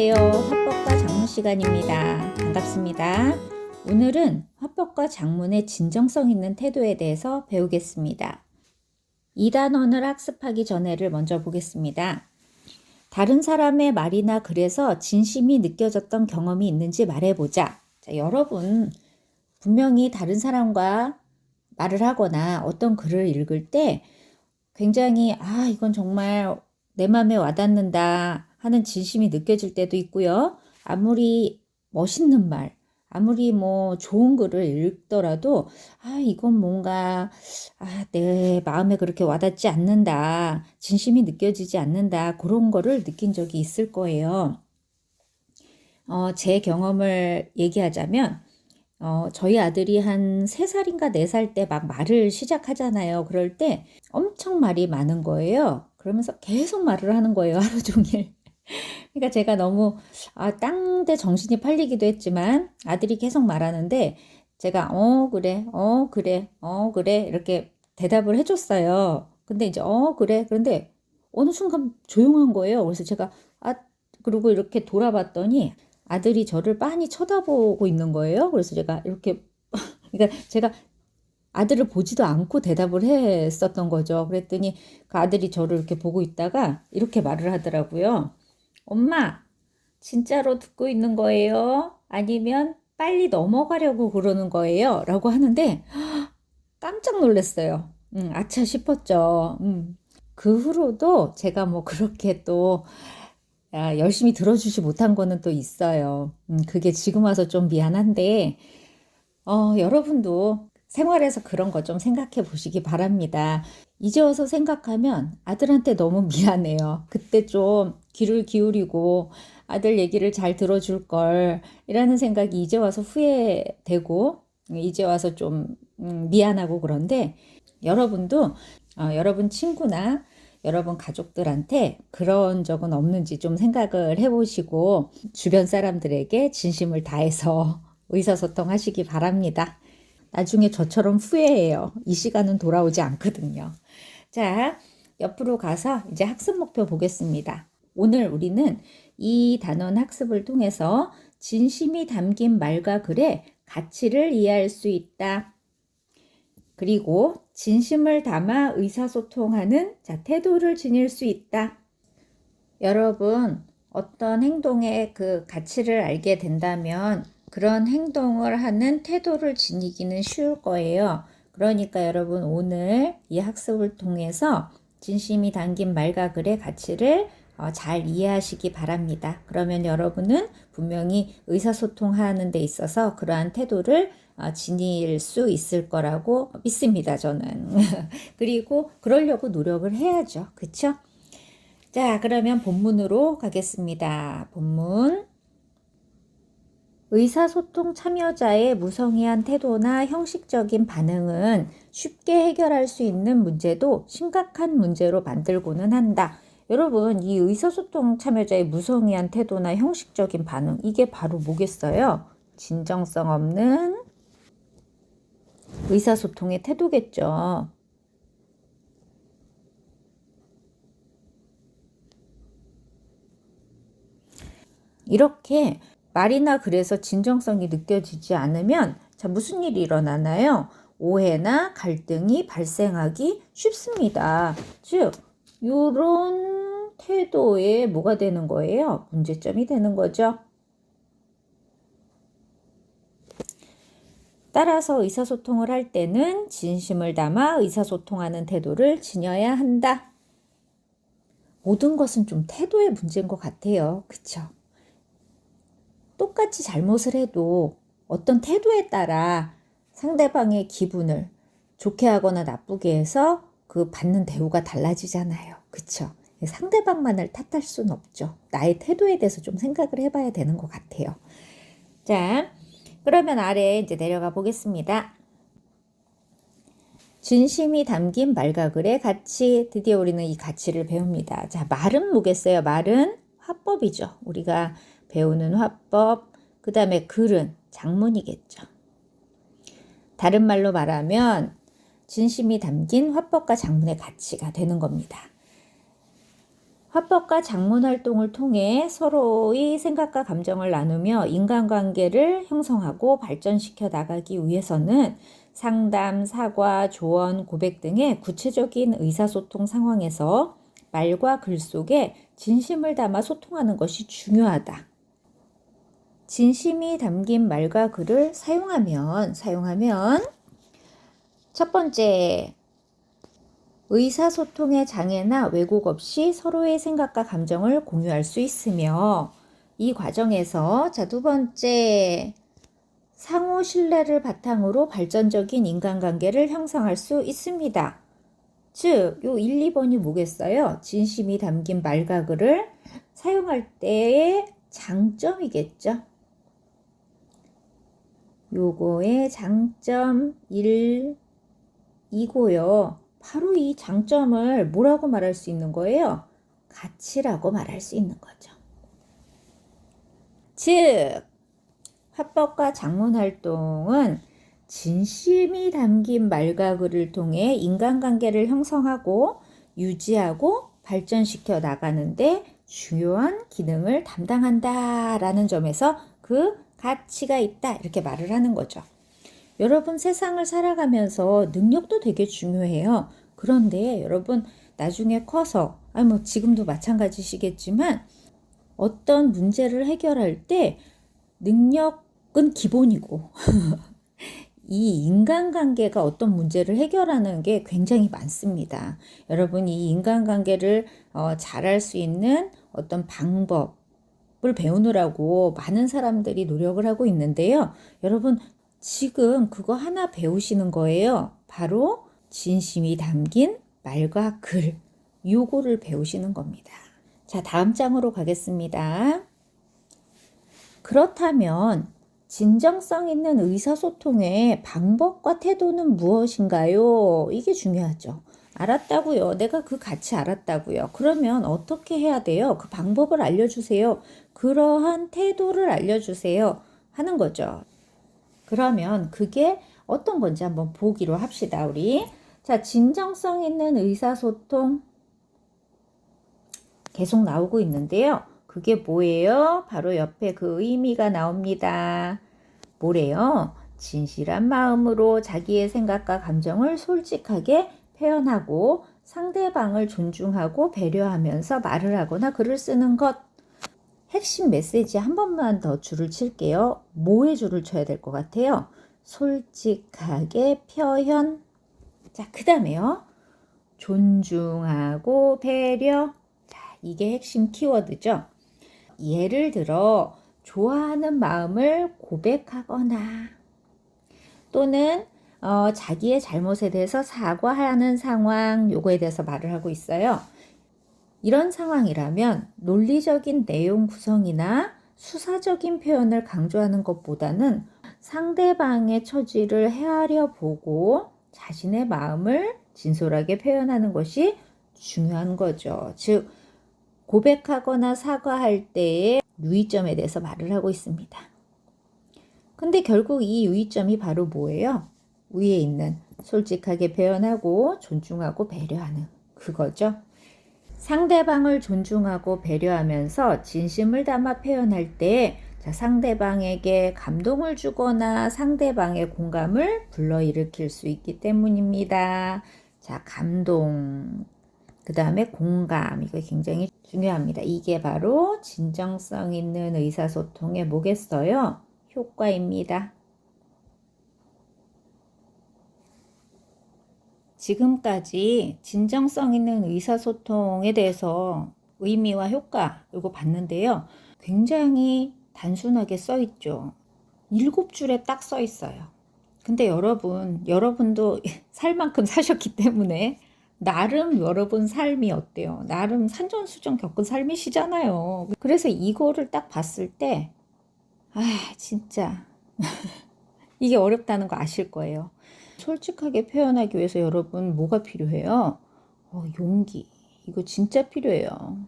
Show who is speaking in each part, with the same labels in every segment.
Speaker 1: 안녕하세요. 화법과 작문 시간입니다. 반갑습니다. 오늘은 화법과 작문의 진정성 있는 태도에 대해서 배우겠습니다. 이 단원을 학습하기 전에를 먼저 보겠습니다. 다른 사람의 말이나 글에서 진심이 느껴졌던 경험이 있는지 말해보자. 자, 여러분 분명히 다른 사람과 말을 하거나 어떤 글을 읽을 때 굉장히 이건 정말 내 마음에 와닿는다 하는 진심이 느껴질 때도 있고요. 아무리 멋있는 말, 아무리 좋은 글을 읽더라도 이건 뭔가 내 마음에 그렇게 와닿지 않는다, 진심이 느껴지지 않는다, 그런 거를 느낀 적이 있을 거예요. 제 경험을 얘기하자면 저희 아들이 한 3살인가 4살 때 막 말을 시작하잖아요. 그럴 때 엄청 말이 많은 거예요. 그러면서 계속 말을 하는 거예요. 하루 종일. 그러니까 제가 너무 땅대 정신이 팔리기도 했지만 아들이 계속 말하는데 제가 그래, 그래, 그래 이렇게 대답을 해줬어요. 근데 이제 그래. 그런데 어느 순간 조용한 거예요. 그래서 제가 그리고 이렇게 돌아봤더니 아들이 저를 빤히 쳐다보고 있는 거예요. 그래서 제가 이렇게 그러니까 제가 아들을 보지도 않고 대답을 했었던 거죠. 그랬더니 그 아들이 저를 이렇게 보고 있다가 이렇게 말을 하더라고요. 엄마, 진짜로 듣고 있는 거예요? 아니면 빨리 넘어가려고 그러는 거예요? 라고 하는데 깜짝 놀랐어요. 아차 싶었죠. 그 후로도 제가 그렇게 또 열심히 들어주지 못한 거는 또 있어요. 그게 지금 와서 좀 미안한데 여러분도 생활에서 그런 거 좀 생각해 보시기 바랍니다. 이제 와서 생각하면 아들한테 너무 미안해요. 그때 좀 귀를 기울이고 아들 얘기를 잘 들어줄 걸 이라는 생각이 이제 와서 후회되고 이제 와서 좀 미안하고 그런데 여러분도 여러분 친구나 여러분 가족들한테 그런 적은 없는지 좀 생각을 해보시고 주변 사람들에게 진심을 다해서 의사소통하시기 바랍니다. 나중에 저처럼 후회해요. 이 시간은 돌아오지 않거든요. 자, 옆으로 가서 이제 학습 목표 보겠습니다. 오늘 우리는 이 단원 학습을 통해서 진심이 담긴 말과 글의 가치를 이해할 수 있다. 그리고 진심을 담아 의사소통하는 태도를 지닐 수 있다. 여러분, 어떤 행동의 그 가치를 알게 된다면 그런 행동을 하는 태도를 지니기는 쉬울 거예요. 그러니까 여러분 오늘 이 학습을 통해서 진심이 담긴 말과 글의 가치를 잘 이해하시기 바랍니다. 그러면 여러분은 분명히 의사소통하는 데 있어서 그러한 태도를 지닐 수 있을 거라고 믿습니다, 저는. 그리고 그러려고 노력을 해야죠. 그쵸? 자, 그러면 본문으로 가겠습니다. 본문. 의사소통 참여자의 무성의한 태도나 형식적인 반응은 쉽게 해결할 수 있는 문제도 심각한 문제로 만들고는 한다. 여러분, 이 의사소통 참여자의 무성의한 태도나 형식적인 반응, 이게 바로 뭐겠어요? 진정성 없는 의사소통의 태도겠죠. 이렇게 말이나 글에서 진정성이 느껴지지 않으면 무슨 일이 일어나나요? 오해나 갈등이 발생하기 쉽습니다. 즉, 이런 태도에 뭐가 되는 거예요? 문제점이 되는 거죠. 따라서 의사소통을 할 때는 진심을 담아 의사소통하는 태도를 지녀야 한다. 모든 것은 좀 태도의 문제인 것 같아요. 그쵸? 똑같이 잘못을 해도 어떤 태도에 따라 상대방의 기분을 좋게 하거나 나쁘게 해서 그 받는 대우가 달라지잖아요. 그쵸? 상대방만을 탓할 수는 없죠. 나의 태도에 대해서 좀 생각을 해봐야 되는 것 같아요. 자, 그러면 아래 이제 내려가 보겠습니다. 진심이 담긴 말과 글의 가치, 드디어 우리는 이 가치를 배웁니다. 자, 말은 뭐겠어요? 말은 화법이죠. 우리가 배우는 화법, 그 다음에 글은 작문이겠죠. 다른 말로 말하면 진심이 담긴 화법과 작문의 가치가 되는 겁니다. 화법과 작문 활동을 통해 서로의 생각과 감정을 나누며 인간관계를 형성하고 발전시켜 나가기 위해서는 상담, 사과, 조언, 고백 등의 구체적인 의사소통 상황에서 말과 글 속에 진심을 담아 소통하는 것이 중요하다. 진심이 담긴 말과 글을 사용하면 첫 번째, 의사소통의 장애나 왜곡 없이 서로의 생각과 감정을 공유할 수 있으며 이 과정에서 두 번째, 상호 신뢰를 바탕으로 발전적인 인간관계를 형성할 수 있습니다. 즉, 요 1, 2번이 뭐겠어요? 진심이 담긴 말과 글을 사용할 때의 장점이겠죠. 요거의 장점 1, 이고요. 바로 이 장점을 뭐라고 말할 수 있는 거예요? 가치라고 말할 수 있는 거죠. 즉, 화법과 작문 활동은 진심이 담긴 말과 글을 통해 인간관계를 형성하고 유지하고 발전시켜 나가는데 중요한 기능을 담당한다라는 점에서 그 가치가 있다 이렇게 말을 하는 거죠. 여러분 세상을 살아가면서 능력도 되게 중요해요. 그런데 여러분 나중에 커서 뭐 지금도 마찬가지시겠지만 어떤 문제를 해결할 때 능력은 기본이고 이 인간관계가 어떤 문제를 해결하는 게 굉장히 많습니다. 여러분 이 인간관계를 잘할 수 있는 어떤 방법을 배우느라고 많은 사람들이 노력을 하고 있는데요. 여러분 지금 그거 하나 배우시는 거예요. 바로 진심이 담긴 말과 글. 요거를 배우시는 겁니다. 자, 다음 장으로 가겠습니다. 그렇다면 진정성 있는 의사소통의 방법과 태도는 무엇인가요? 이게 중요하죠. 알았다고요. 내가 그 가치 알았다고요. 그러면 어떻게 해야 돼요? 그 방법을 알려주세요. 그러한 태도를 알려주세요. 하는 거죠. 그러면 그게 어떤 건지 한번 보기로 합시다, 우리. 자, 진정성 있는 의사소통 계속 나오고 있는데요. 그게 뭐예요? 바로 옆에 그 의미가 나옵니다. 뭐래요? 진실한 마음으로 자기의 생각과 감정을 솔직하게 표현하고 상대방을 존중하고 배려하면서 말을 하거나 글을 쓰는 것. 핵심 메시지 한 번만 더 줄을 칠게요. 뭐에 줄을 쳐야 될 것 같아요? 솔직하게 표현. 자, 그 다음에요. 존중하고 배려. 자, 이게 핵심 키워드죠. 예를 들어 좋아하는 마음을 고백하거나 또는 자기의 잘못에 대해서 사과하는 상황, 요거에 대해서 말을 하고 있어요. 이런 상황이라면 논리적인 내용 구성이나 수사적인 표현을 강조하는 것보다는 상대방의 처지를 헤아려 보고 자신의 마음을 진솔하게 표현하는 것이 중요한 거죠. 즉, 고백하거나 사과할 때의 유의점에 대해서 말을 하고 있습니다. 근데 결국 이 유의점이 바로 뭐예요? 위에 있는 솔직하게 표현하고 존중하고 배려하는 그거죠. 상대방을 존중하고 배려하면서 진심을 담아 표현할 때 상대방에게 감동을 주거나 상대방의 공감을 불러일으킬 수 있기 때문입니다. 자, 감동, 그 다음에 공감, 이거 굉장히 중요합니다. 이게 바로 진정성 있는 의사소통의 뭐겠어요? 효과입니다. 지금까지 진정성 있는 의사소통에 대해서 의미와 효과 이거 봤는데요. 굉장히 단순하게 써 있죠. 7줄에 딱 써 있어요. 근데 여러분도 살 만큼 사셨기 때문에 나름 여러분 삶이 어때요? 나름 산전수전 겪은 삶이시잖아요. 그래서 이거를 딱 봤을 때 진짜 이게 어렵다는 거 아실 거예요. 솔직하게 표현하기 위해서 여러분 뭐가 필요해요? 용기. 이거 진짜 필요해요.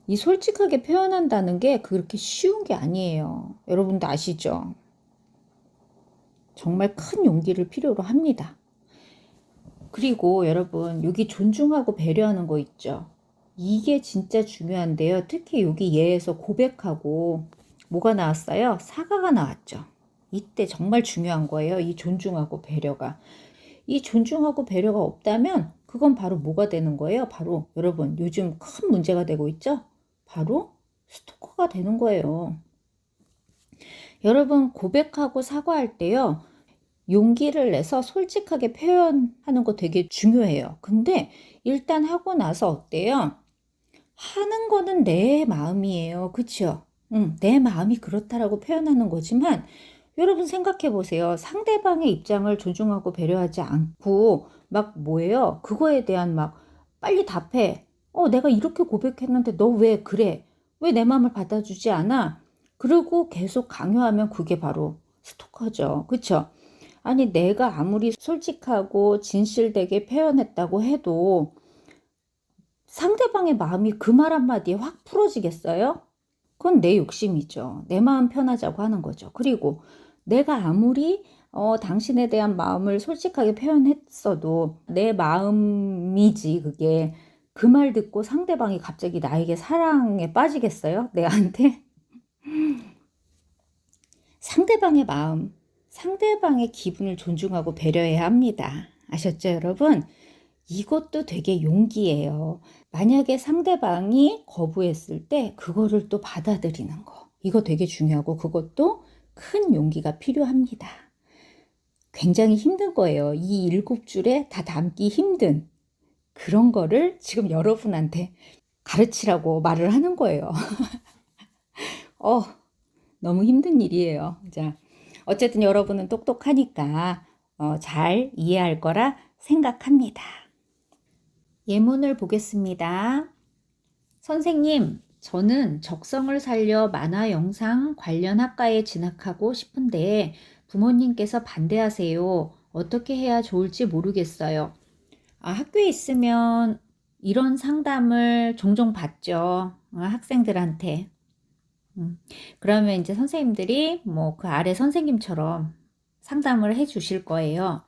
Speaker 1: 이 솔직하게 표현한다는 게 그렇게 쉬운 게 아니에요. 여러분도 아시죠? 정말 큰 용기를 필요로 합니다. 그리고 여러분 여기 존중하고 배려하는 거 있죠? 이게 진짜 중요한데요. 특히 여기 예에서 고백하고 뭐가 나왔어요? 사과가 나왔죠. 이때 정말 중요한 거예요. 이 존중하고 배려가. 이 존중하고 배려가 없다면 그건 바로 뭐가 되는 거예요? 바로 여러분 요즘 큰 문제가 되고 있죠? 바로 스토커가 되는 거예요. 여러분 고백하고 사과할 때요. 용기를 내서 솔직하게 표현하는 거 되게 중요해요. 근데 일단 하고 나서 어때요? 하는 거는 내 마음이에요. 그쵸? 내 마음이 그렇다라고 표현하는 거지만 여러분 생각해 보세요. 상대방의 입장을 존중하고 배려하지 않고 막 뭐예요? 그거에 대한 막 빨리 답해. 내가 이렇게 고백했는데 너 왜 그래? 왜 내 마음을 받아주지 않아? 그리고 계속 강요하면 그게 바로 스토커죠. 그쵸? 아니 내가 아무리 솔직하고 진실되게 표현했다고 해도 상대방의 마음이 그 말 한마디에 확 풀어지겠어요? 그건 내 욕심이죠. 내 마음 편하자고 하는 거죠. 그리고 내가 아무리 당신에 대한 마음을 솔직하게 표현했어도 내 마음이지 그게. 그 말 듣고 상대방이 갑자기 나에게 사랑에 빠지겠어요? 내한테? 상대방의 마음, 상대방의 기분을 존중하고 배려해야 합니다. 아셨죠, 여러분? 이것도 되게 용기예요. 만약에 상대방이 거부했을 때 그거를 또 받아들이는 거. 이거 되게 중요하고 그것도 큰 용기가 필요합니다. 굉장히 힘든 거예요. 이 7줄에 다 담기 힘든 그런 거를 지금 여러분한테 가르치라고 말을 하는 거예요. 너무 힘든 일이에요. 자, 어쨌든 여러분은 똑똑하니까 잘 이해할 거라 생각합니다. 예문을 보겠습니다. 선생님, 저는 적성을 살려 만화 영상 관련 학과에 진학하고 싶은데 부모님께서 반대하세요. 어떻게 해야 좋을지 모르겠어요. 학교에 있으면 이런 상담을 종종 받죠. 학생들한테. 그러면 이제 선생님들이 뭐 그 아래 선생님처럼 상담을 해 주실 거예요.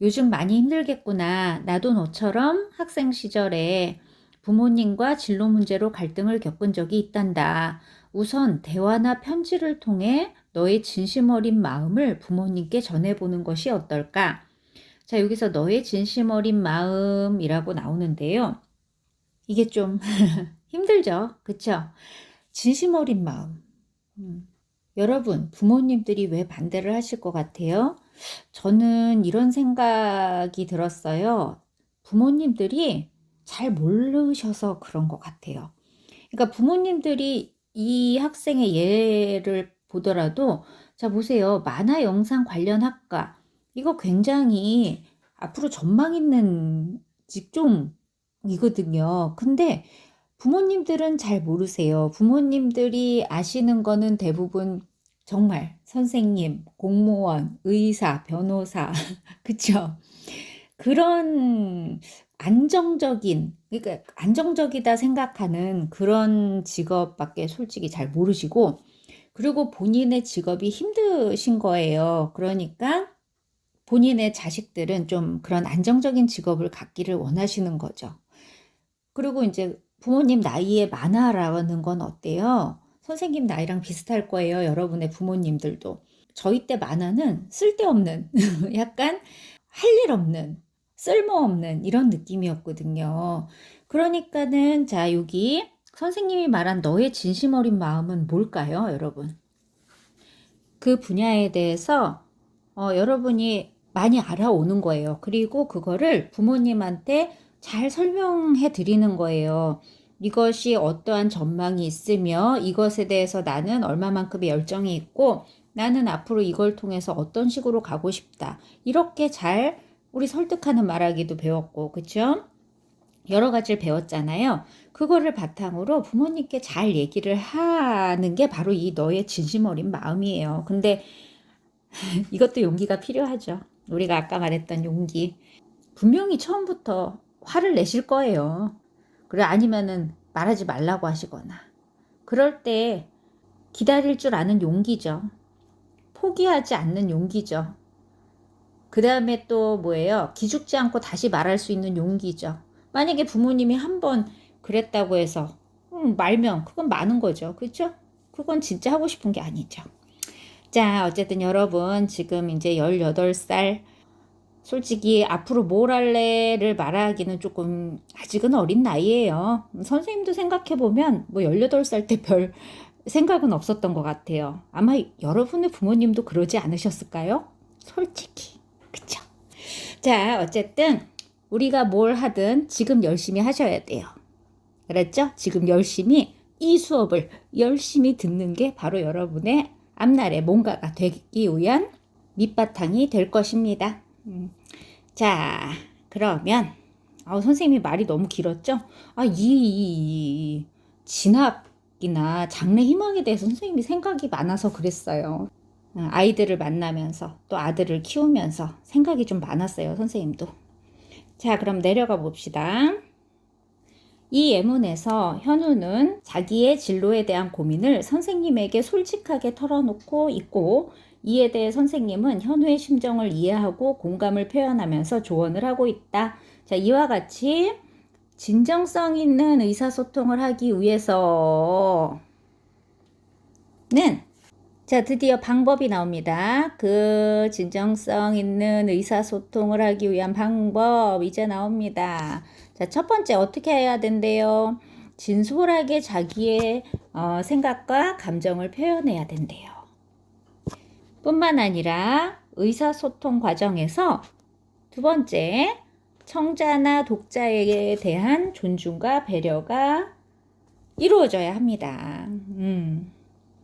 Speaker 1: 요즘 많이 힘들겠구나. 나도 너처럼 학생 시절에 부모님과 진로 문제로 갈등을 겪은 적이 있단다. 우선 대화나 편지를 통해 너의 진심 어린 마음을 부모님께 전해보는 것이 어떨까? 자, 여기서 너의 진심 어린 마음이라고 나오는데요. 이게 좀 힘들죠? 그쵸? 진심 어린 마음. 여러분, 부모님들이 왜 반대를 하실 것 같아요? 저는 이런 생각이 들었어요. 부모님들이 잘 모르셔서 그런 것 같아요. 그러니까 부모님들이 이 학생의 예를 보더라도, 자, 보세요. 만화 영상 관련 학과. 이거 굉장히 앞으로 전망 있는 직종이거든요. 근데 부모님들은 잘 모르세요. 부모님들이 아시는 거는 대부분 정말 선생님, 공무원, 의사, 변호사, 그쵸? 그런 안정적인, 그러니까 안정적이다 생각하는 그런 직업밖에 솔직히 잘 모르시고, 그리고 본인의 직업이 힘드신 거예요. 그러니까 본인의 자식들은 좀 그런 안정적인 직업을 갖기를 원하시는 거죠. 그리고 이제 부모님 나이에 많아라는 건 어때요? 선생님 나이랑 비슷할 거예요. 여러분의 부모님들도. 저희 때 만화는 쓸데없는, 약간 할 일 없는, 쓸모없는 이런 느낌이었거든요. 그러니까는 자, 여기 선생님이 말한 너의 진심 어린 마음은 뭘까요, 여러분? 그 분야에 대해서 여러분이 많이 알아오는 거예요. 그리고 그거를 부모님한테 잘 설명해 드리는 거예요. 이것이 어떠한 전망이 있으며 이것에 대해서 나는 얼마만큼의 열정이 있고 나는 앞으로 이걸 통해서 어떤 식으로 가고 싶다. 이렇게 잘 우리 설득하는 말하기도 배웠고, 그쵸? 여러 가지를 배웠잖아요. 그거를 바탕으로 부모님께 잘 얘기를 하는 게 바로 이 너의 진심 어린 마음이에요. 근데 이것도 용기가 필요하죠. 우리가 아까 말했던 용기. 분명히 처음부터 화를 내실 거예요. 그래, 아니면은 말하지 말라고 하시거나. 그럴 때 기다릴 줄 아는 용기죠. 포기하지 않는 용기죠. 그 다음에 또 뭐예요? 기죽지 않고 다시 말할 수 있는 용기죠. 만약에 부모님이 한번 그랬다고 해서 말면 그건 많은 거죠. 그렇죠? 그건 진짜 하고 싶은 게 아니죠. 자, 어쨌든 여러분 지금 이제 18살, 솔직히 앞으로 뭘 할래를 말하기는 조금 아직은 어린 나이예요. 선생님도 생각해보면 뭐 18살 때 별 생각은 없었던 것 같아요. 아마 여러분의 부모님도 그러지 않으셨을까요? 솔직히. 그쵸? 자, 어쨌든 우리가 뭘 하든 지금 열심히 하셔야 돼요. 그랬죠? 지금 열심히 이 수업을 열심히 듣는 게 바로 여러분의 앞날에 뭔가가 되기 위한 밑바탕이 될 것입니다. 자, 그러면 선생님이 말이 너무 길었죠? 이 진학이나 장래 희망에 대해서 선생님이 생각이 많아서 그랬어요. 아이들을 만나면서 또 아들을 키우면서 생각이 좀 많았어요, 선생님도. 자, 그럼 내려가 봅시다. 이 예문에서 현우는 자기의 진로에 대한 고민을 선생님에게 솔직하게 털어놓고 있고, 이에 대해 선생님은 현우의 심정을 이해하고 공감을 표현하면서 조언을 하고 있다. 자, 이와 같이 진정성 있는 의사소통을 하기 위해서는 자, 드디어 방법이 나옵니다. 그 진정성 있는 의사소통을 하기 위한 방법 이제 나옵니다. 자, 첫 번째 어떻게 해야 된대요? 진솔하게 자기의 생각과 감정을 표현해야 된대요. 뿐만 아니라 의사소통 과정에서 두 번째, 청자나 독자에 대한 존중과 배려가 이루어져야 합니다.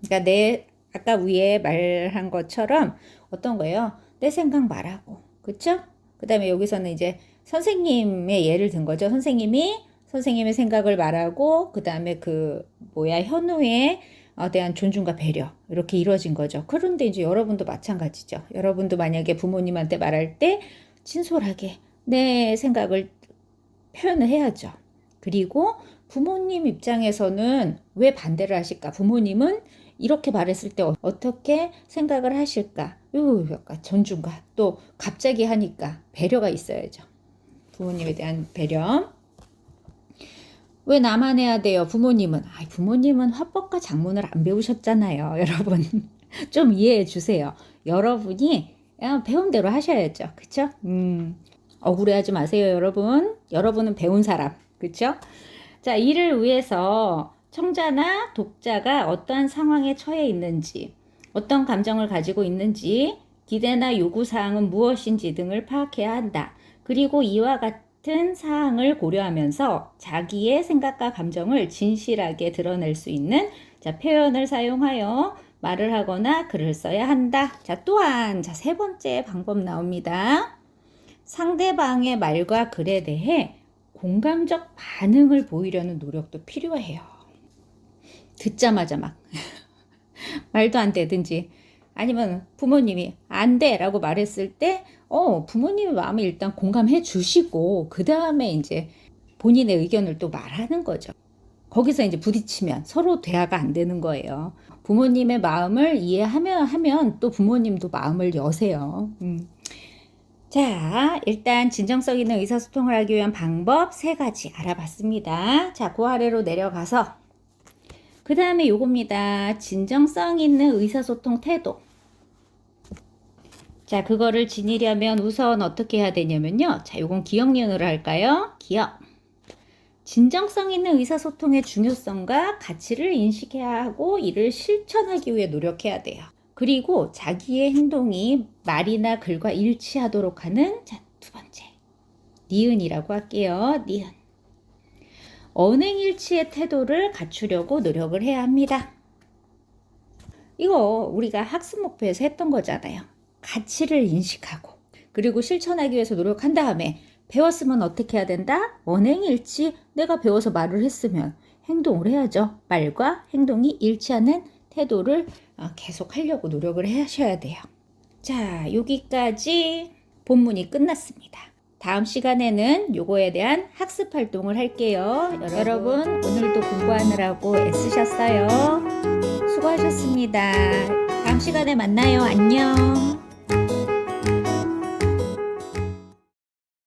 Speaker 1: 그러니까 아까 위에 말한 것처럼 어떤 거예요? 내 생각 말하고, 그쵸? 그 다음에 여기서는 이제 선생님의 예를 든 거죠. 선생님의 생각을 말하고, 그 다음에 현우에 대한 존중과 배려, 이렇게 이루어진 거죠. 그런데 이제 여러분도 마찬가지죠. 여러분도 만약에 부모님한테 말할 때 진솔하게 내 생각을 표현을 해야죠. 그리고 부모님 입장에서는 왜 반대를 하실까? 부모님은 이렇게 말했을 때 어떻게 생각을 하실까? 약간 존중과 또 갑자기 하니까 배려가 있어야죠. 부모님에 대한 배려. 왜 나만 해야 돼요? 부모님은 화법과 작문을 안 배우셨잖아요. 여러분 좀 이해해 주세요. 여러분이 배운 대로 하셔야죠. 그쵸? 억울해하지 마세요, 여러분. 여러분은 배운 사람. 그쵸? 자, 이를 위해서 청자나 독자가 어떠한 상황에 처해 있는지, 어떤 감정을 가지고 있는지, 기대나 요구사항은 무엇인지 등을 파악해야 한다. 그리고 이와 같은 사항을 고려하면서 자기의 생각과 감정을 진실하게 드러낼 수 있는 표현을 사용하여 말을 하거나 글을 써야 한다. 자, 또한 세 번째 방법 나옵니다. 상대방의 말과 글에 대해 공감적 반응을 보이려는 노력도 필요해요. 듣자마자 막 말도 안 되든지 아니면 부모님이 안 돼 라고 말했을 때 부모님의 마음을 일단 공감해 주시고 그 다음에 이제 본인의 의견을 또 말하는 거죠. 거기서 이제 부딪히면 서로 대화가 안 되는 거예요. 부모님의 마음을 이해하면 또 부모님도 마음을 여세요. 자, 일단 진정성 있는 의사소통을 하기 위한 방법 3가지 알아봤습니다. 자, 그 아래로 내려가서 그 다음에 요겁니다. 진정성 있는 의사소통 태도. 자, 그거를 지니려면 우선 어떻게 해야 되냐면요. 자, 요건 기억 니은으로 할까요? 기억. 진정성 있는 의사소통의 중요성과 가치를 인식해야 하고 이를 실천하기 위해 노력해야 돼요. 그리고 자기의 행동이 말이나 글과 일치하도록 하는 두 번째. 니은이라고 할게요. 니은. 언행일치의 태도를 갖추려고 노력을 해야 합니다. 이거 우리가 학습 목표에서 했던 거잖아요. 가치를 인식하고 그리고 실천하기 위해서 노력한 다음에 배웠으면 어떻게 해야 된다? 언행일치. 내가 배워서 말을 했으면 행동을 해야죠. 말과 행동이 일치하는 태도를 계속 하려고 노력을 하셔야 돼요. 자, 여기까지 본문이 끝났습니다. 다음 시간에는 요거에 대한 학습 활동을 할게요. 여러분 오늘도 공부하느라고 애쓰셨어요. 수고하셨습니다. 다음 시간에 만나요. 안녕.